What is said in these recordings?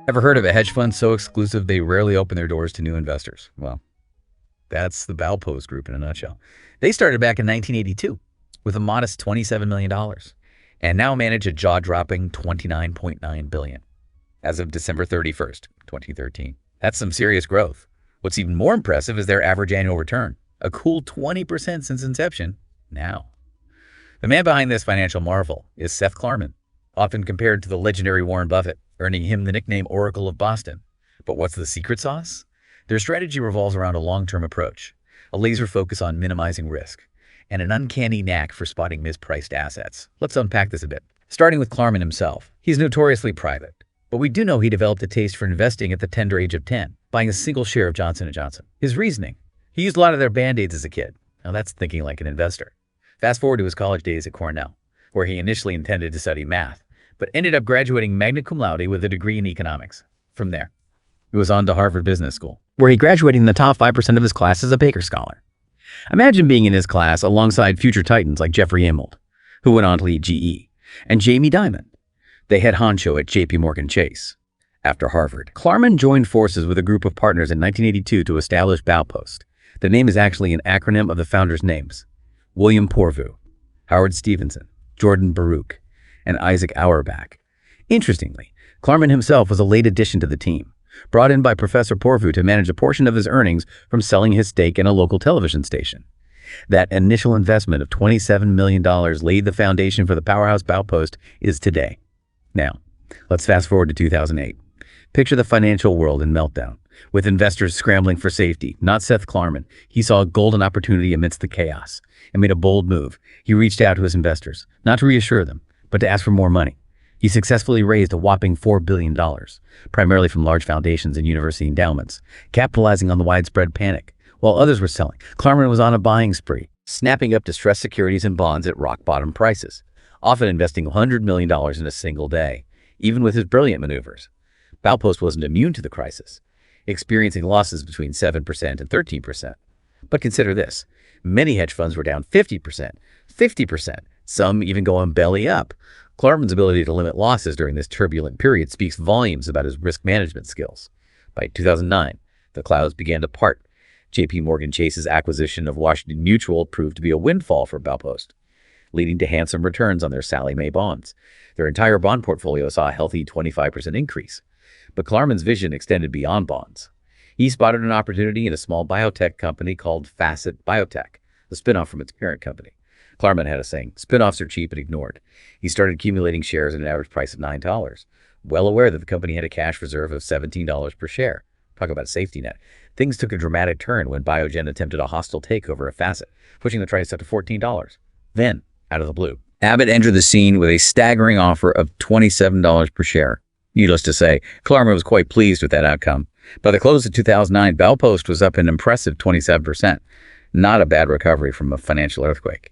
Ever heard of a hedge fund so exclusive they rarely open their doors to new investors? Well, that's the Baupost Group in a nutshell. They started back in 1982 with a modest $27 million and now manage a jaw-dropping $29.9 billion as of December 31st, 2013. That's some serious growth. What's even more impressive is their average annual return, a cool 20% since inception now. The man behind this financial marvel is Seth Klarman, often compared to the legendary Warren Buffett, earning him the nickname Oracle of Boston. But what's the secret sauce? Their strategy revolves around a long-term approach, a laser focus on minimizing risk, and an uncanny knack for spotting mispriced assets. Let's unpack this a bit. Starting with Klarman himself, he's notoriously private, but we do know he developed a taste for investing at the tender age of 10, buying a single share of Johnson & Johnson. His reasoning: he used a lot of their Band-Aids as a kid. Now that's thinking like an investor. Fast forward to his college days at Cornell, where he initially intended to study math, but ended up graduating magna cum laude with a degree in economics. From there, he was on to Harvard Business School, where he graduated in the top 5% of his class as a Baker Scholar. Imagine being in his class alongside future titans like Jeffrey Immelt, who went on to lead GE, and Jamie Dimon, the head honcho at JP Morgan Chase. After Harvard, Klarman joined forces with a group of partners in 1982 to establish Baupost. The name is actually an acronym of the founders' names: William Porvu, Howard Stevenson, Jordan Baruch, and Isaac Auerbach. Interestingly, Klarman himself was a late addition to the team, brought in by Professor Porvu to manage a portion of his earnings from selling his stake in a local television station. That initial investment of $27 million laid the foundation for the powerhouse Baupost is today. Now, let's fast forward to 2008. Picture the financial world in meltdown, with investors scrambling for safety. Not Seth Klarman. He saw a golden opportunity amidst the chaos and made a bold move. He reached out to his investors, not to reassure them, but to ask for more money. He successfully raised a whopping $4 billion, primarily from large foundations and university endowments, capitalizing on the widespread panic. While others were selling, Klarman was on a buying spree, snapping up distressed securities and bonds at rock-bottom prices, often investing $100 million in a single day. Even with his brilliant maneuvers, Baupost wasn't immune to the crisis, experiencing losses between 7% and 13%. But consider this: many hedge funds were down 50%, 50%, some even going belly up. Klarman's ability to limit losses during this turbulent period speaks volumes about his risk management skills. By 2009, the clouds began to part. JP Morgan Chase's acquisition of Washington Mutual proved to be a windfall for Baupost, leading to handsome returns on their Sallie Mae bonds. Their entire bond portfolio saw a healthy 25% increase. But Klarman's vision extended beyond bonds. He spotted an opportunity in a small biotech company called Facet Biotech, the spinoff from its parent company. Klarman had a saying: spinoffs are cheap and ignored. He started accumulating shares at an average price of $9, well aware that the company had a cash reserve of $17 per share. Talk about a safety net. Things took a dramatic turn when Biogen attempted a hostile takeover of Facet, pushing the price up to $14. Then, out of the blue, Abbott entered the scene with a staggering offer of $27 per share. Needless to say, Klarman was quite pleased with that outcome. By the close of 2009, Baupost was up an impressive 27%. Not a bad recovery from a financial earthquake.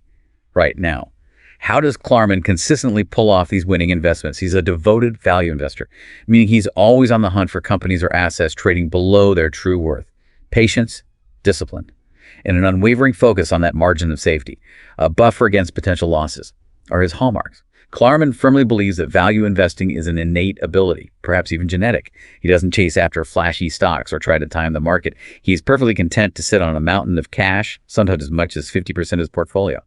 Right now, how does Klarman consistently pull off these winning investments? He's a devoted value investor, meaning he's always on the hunt for companies or assets trading below their true worth. Patience, discipline, and an unwavering focus on that margin of safety, a buffer against potential losses, are his hallmarks. Klarman firmly believes that value investing is an innate ability, perhaps even genetic. He doesn't chase after flashy stocks or try to time the market. He's perfectly content to sit on a mountain of cash, sometimes as much as 50% of his portfolio,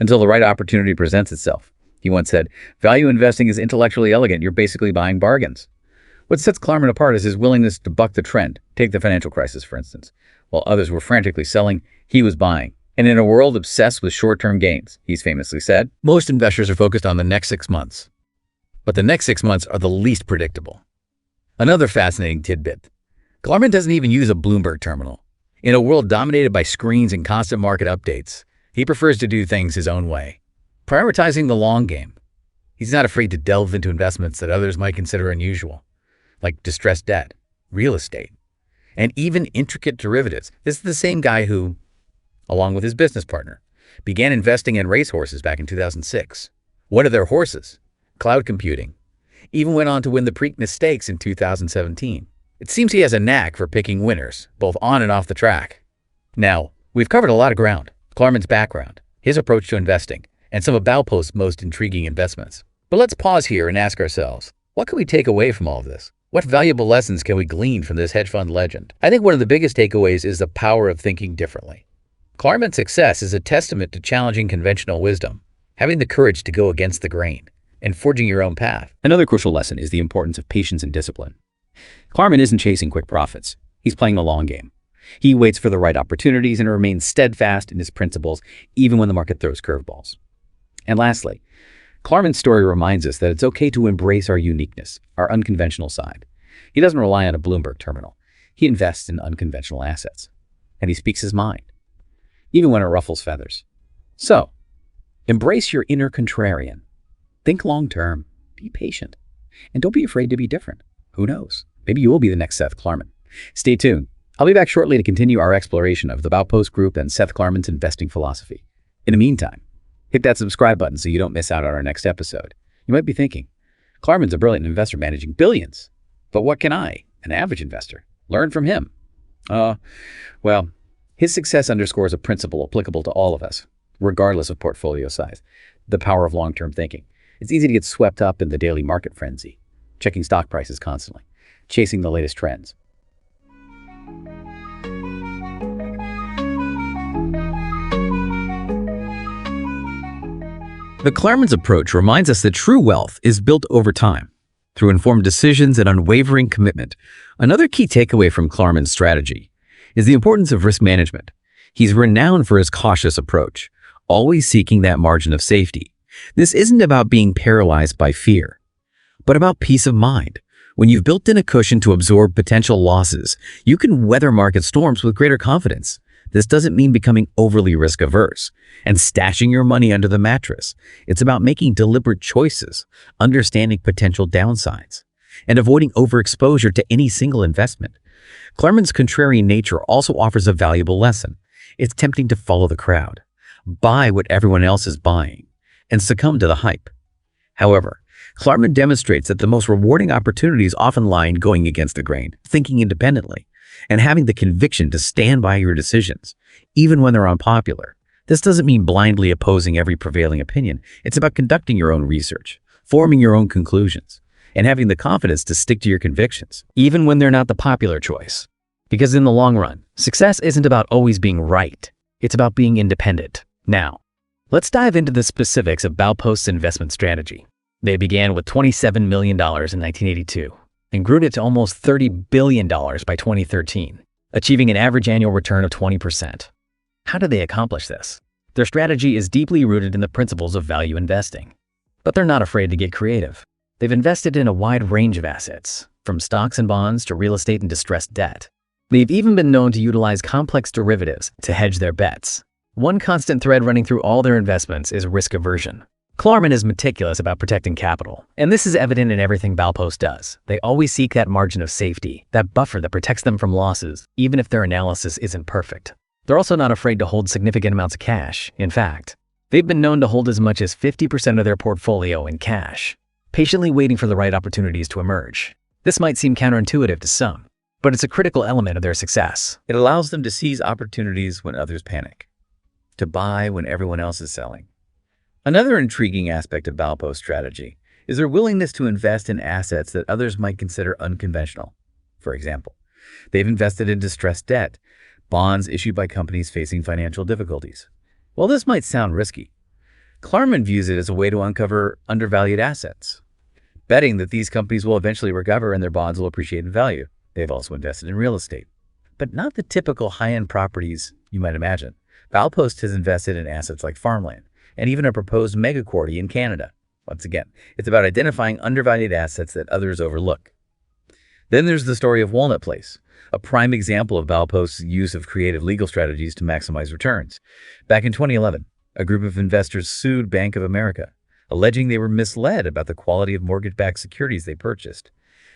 until the right opportunity presents itself. He once said, "Value investing is intellectually elegant. You're basically buying bargains." What sets Klarman apart is his willingness to buck the trend. Take the financial crisis, for instance. While others were frantically selling, he was buying. And in a world obsessed with short-term gains, he's famously said, most investors are focused on the next 6 months, but the next 6 months are the least predictable. Another fascinating tidbit: Klarman doesn't even use a Bloomberg terminal. In a world dominated by screens and constant market updates, he prefers to do things his own way, prioritizing the long game. He's not afraid to delve into investments that others might consider unusual, like distressed debt, real estate, and even intricate derivatives. This is the same guy who, along with his business partner, began investing in racehorses back in 2006. One of their horses, cloud computing, even went on to win the Preakness Stakes in 2017. It seems he has a knack for picking winners, both on and off the track. Now, we've covered a lot of ground: Klarman's background, his approach to investing, and some of Baupost's most intriguing investments. But let's pause here and ask ourselves, what can we take away from all of this? What valuable lessons can we glean from this hedge fund legend? I think one of the biggest takeaways is the power of thinking differently. Klarman's success is a testament to challenging conventional wisdom, having the courage to go against the grain, and forging your own path. Another crucial lesson is the importance of patience and discipline. Klarman isn't chasing quick profits. He's playing the long game. He waits for the right opportunities and remains steadfast in his principles even when the market throws curveballs. And lastly, Klarman's story reminds us that it's okay to embrace our uniqueness, our unconventional side. He doesn't rely on a Bloomberg terminal. He invests in unconventional assets. And he speaks his mind, even when it ruffles feathers. So, embrace your inner contrarian. Think long-term, be patient, and don't be afraid to be different. Who knows? Maybe you will be the next Seth Klarman. Stay tuned. I'll be back shortly to continue our exploration of the Baupost Group and Seth Klarman's investing philosophy. In the meantime, hit that subscribe button so you don't miss out on our next episode. You might be thinking, Klarman's a brilliant investor managing billions, but what can I, an average investor, learn from him? Well, his success underscores a principle applicable to all of us, regardless of portfolio size: the power of long-term thinking. It's easy to get swept up in the daily market frenzy, checking stock prices constantly, chasing the latest trends. The Klarman's approach reminds us that true wealth is built over time, through informed decisions and unwavering commitment. Another key takeaway from Klarman's strategy is the importance of risk management. He's renowned for his cautious approach, always seeking that margin of safety. This isn't about being paralyzed by fear, but about peace of mind. When you've built in a cushion to absorb potential losses, you can weather market storms with greater confidence. This doesn't mean becoming overly risk-averse and stashing your money under the mattress. It's about making deliberate choices, understanding potential downsides, and avoiding overexposure to any single investment. Klarman's contrarian nature also offers a valuable lesson. It's tempting to follow the crowd, buy what everyone else is buying, and succumb to the hype. However, Klarman demonstrates that the most rewarding opportunities often lie in going against the grain, thinking independently, and having the conviction to stand by your decisions, even when they're unpopular. This doesn't mean blindly opposing every prevailing opinion. It's about conducting your own research, forming your own conclusions, and having the confidence to stick to your convictions, even when they're not the popular choice. Because in the long run, success isn't about always being right. It's about being independent. Now, let's dive into the specifics of Baupost's investment strategy. They began with $27 million in 1982 and grew it to almost $30 billion by 2013, achieving an average annual return of 20%. How did they accomplish this? Their strategy is deeply rooted in the principles of value investing. But they're not afraid to get creative. They've invested in a wide range of assets, from stocks and bonds to real estate and distressed debt. They've even been known to utilize complex derivatives to hedge their bets. One constant thread running through all their investments is risk aversion. Klarman is meticulous about protecting capital, and this is evident in everything Baupost does. They always seek that margin of safety, that buffer that protects them from losses, even if their analysis isn't perfect. They're also not afraid to hold significant amounts of cash. In fact, they've been known to hold as much as 50% of their portfolio in cash, patiently waiting for the right opportunities to emerge. This might seem counterintuitive to some, but it's a critical element of their success. It allows them to seize opportunities when others panic, to buy when everyone else is selling. Another intriguing aspect of Baupost's strategy is their willingness to invest in assets that others might consider unconventional. For example, they've invested in distressed debt, bonds issued by companies facing financial difficulties. While this might sound risky, Klarman views it as a way to uncover undervalued assets, betting that these companies will eventually recover and their bonds will appreciate in value. They've also invested in real estate, but not the typical high-end properties you might imagine. Baupost has invested in assets like farmland, and even a proposed Mega Quarry in Canada. Once again, it's about identifying undervalued assets that others overlook. Then there's the story of Walnut Place, a prime example of Baupost's use of creative legal strategies to maximize returns. Back in 2011, a group of investors sued Bank of America, alleging they were misled about the quality of mortgage-backed securities they purchased.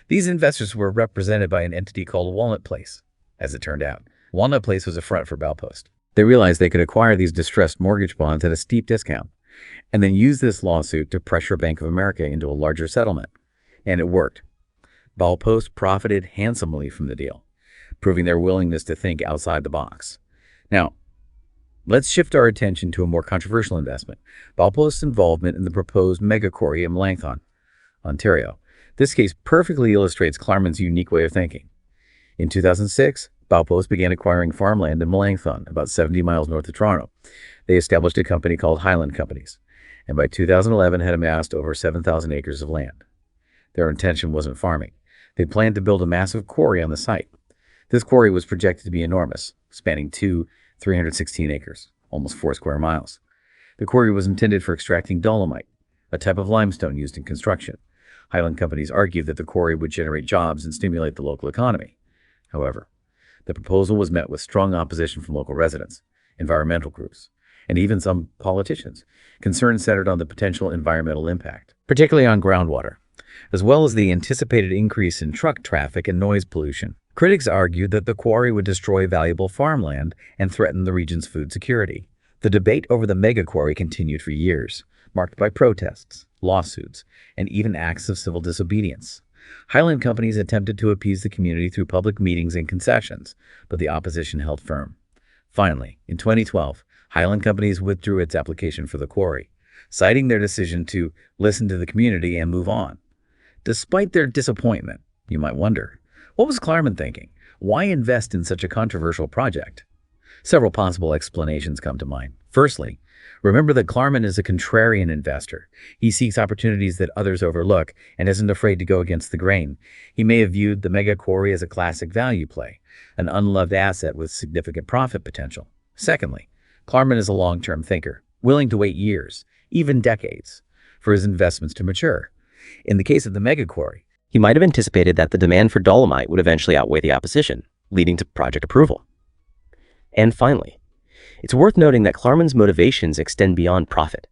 These investors were represented by an entity called Walnut Place. As it turned out, Walnut Place was a front for Baupost. They realized they could acquire these distressed mortgage bonds at a steep discount, and then use this lawsuit to pressure Bank of America into a larger settlement. And it worked. Baupost profited handsomely from the deal, proving their willingness to think outside the box. Now, let's shift our attention to a more controversial investment: Baupost's involvement in the proposed Mega Quarry in Melanchthon, Ontario. This case perfectly illustrates Klarman's unique way of thinking. In 2006, Baupost began acquiring farmland in Melanchthon, about 70 miles north of Toronto. They established a company called Highland Companies, and by 2011 had amassed over 7,000 acres of land. Their intention wasn't farming. They planned to build a massive quarry on the site. This quarry was projected to be enormous, spanning 316 acres, almost 4 square miles. The quarry was intended for extracting dolomite, a type of limestone used in construction. Highland Companies argued that the quarry would generate jobs and stimulate the local economy. However, the proposal was met with strong opposition from local residents, environmental groups, and even some politicians. Concerns centered on the potential environmental impact, particularly on groundwater, as well as the anticipated increase in truck traffic and noise pollution. Critics argued that the quarry would destroy valuable farmland and threaten the region's food security. The debate over the Mega Quarry continued for years, marked by protests, lawsuits, and even acts of civil disobedience. Highland Companies attempted to appease the community through public meetings and concessions, but the opposition held firm. Finally, in 2012, Highland Companies withdrew its application for the quarry, citing their decision to listen to the community and move on. Despite their disappointment, you might wonder, what was Klarman thinking? Why invest in such a controversial project? Several possible explanations come to mind. Firstly, remember that Klarman is a contrarian investor. He seeks opportunities that others overlook and isn't afraid to go against the grain. He may have viewed the Mega Quarry as a classic value play, an unloved asset with significant profit potential. Secondly, Klarman is a long-term thinker, willing to wait years, even decades, for his investments to mature. In the case of the Mega Quarry, he might have anticipated that the demand for dolomite would eventually outweigh the opposition, leading to project approval. And finally, it's worth noting that Klarman's motivations extend beyond profit.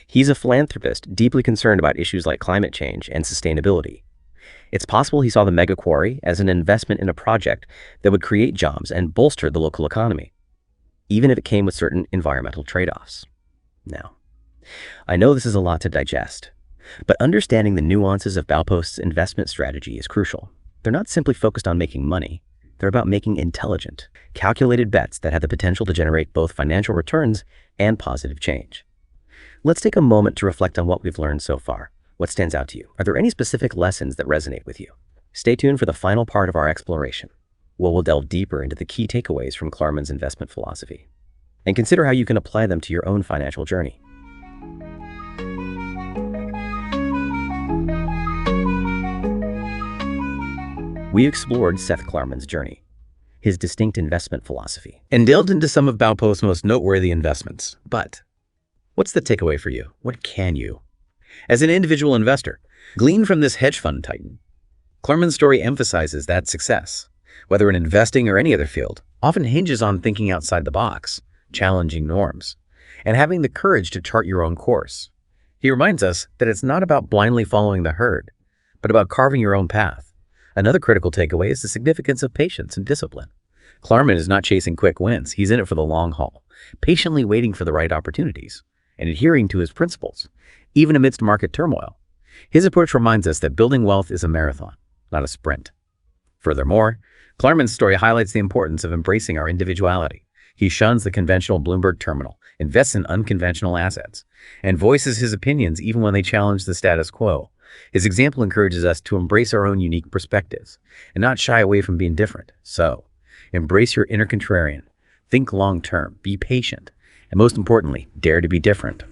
He's a philanthropist deeply concerned about issues like climate change and sustainability. It's possible he saw the Mega Quarry as an investment in a project that would create jobs and bolster the local economy, even if it came with certain environmental trade-offs. Now, I know this is a lot to digest, but understanding the nuances of Baupost's investment strategy is crucial. They're not simply focused on making money. They're about making intelligent, calculated bets that have the potential to generate both financial returns and positive change. Let's take a moment to reflect on what we've learned so far. What stands out to you? Are there any specific lessons that resonate with you? Stay tuned for the final part of our exploration, where we'll delve deeper into the key takeaways from Klarman's investment philosophy, and consider how you can apply them to your own financial journey. We explored Seth Klarman's journey, his distinct investment philosophy, and delved into some of Baupost's most noteworthy investments. But what's the takeaway for you? What can you, as an individual investor, glean from this hedge fund titan? Klarman's story emphasizes that success, whether in investing or any other field, often hinges on thinking outside the box, challenging norms, and having the courage to chart your own course. He reminds us that it's not about blindly following the herd, but about carving your own path. Another critical takeaway is the significance of patience and discipline. Klarman is not chasing quick wins. He's in it for the long haul, patiently waiting for the right opportunities and adhering to his principles, even amidst market turmoil. His approach reminds us that building wealth is a marathon, not a sprint. Furthermore, Klarman's story highlights the importance of embracing our individuality. He shuns the conventional Bloomberg terminal, invests in unconventional assets, and voices his opinions even when they challenge the status quo. His example encourages us to embrace our own unique perspectives and not shy away from being different. So, embrace your inner contrarian, think long-term, be patient, and most importantly, dare to be different.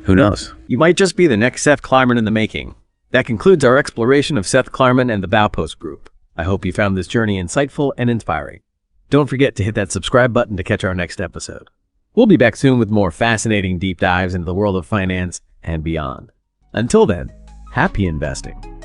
Who knows? You might just be the next Seth Klarman in the making. That concludes our exploration of Seth Klarman and the Baupost Group. I hope you found this journey insightful and inspiring. Don't forget to hit that subscribe button to catch our next episode. We'll be back soon with more fascinating deep dives into the world of finance and beyond. Until then, happy investing.